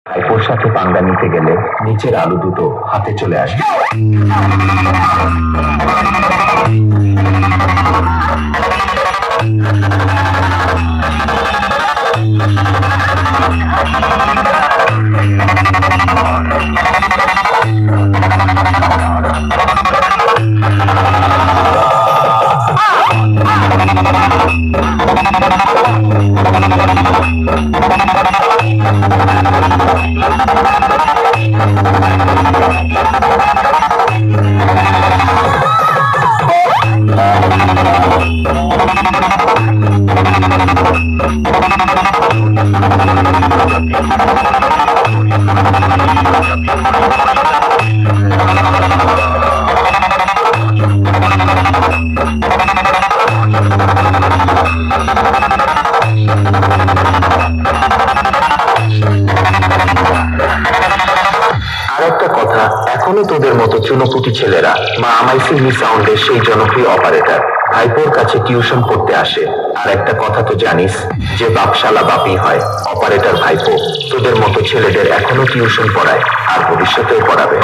ভাইপোর সাথে পাঙ্গা নিতে গেলে নিচের আলু দুটো হাতে চলে আসে। আরেকটা কথা, এখনো তোদের মতো চুনোপুটি ছেলেরা মা আমাই সিমি সাউন্ডের সেই জনপ্রিয় অপারেটর ভাইপোর কাছে টিউশন করতে আসে। আর একটা কথা তো জানিস, যে বাপশালা বাপই হয়, অপারেটর ভাইপো তোদের মতো ছেলেদের এখনো টিউশন পড়ায় আর ভবিষ্যতেও পড়াবে।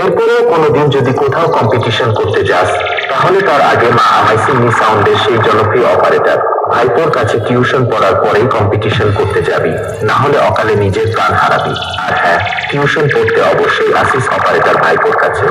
এরপরেও কোনোদিন যদি কোথাও কম্পিটিশন করতে যাস, তাহলে তার আগে মা আমাই সিমি সাউন্ডের সেই জনপ্রিয় অপারেটর ভাইপোর কাছে টিউশন পড়ার পরেই কম্পিটিশন করতে যাবি, না হলে অকালে নিজের প্রাণ হারাবি। আর হ্যাঁ, টিউশন পড়তে অবশ্যই আসিস অপারেটর ভাইপোর কাছে।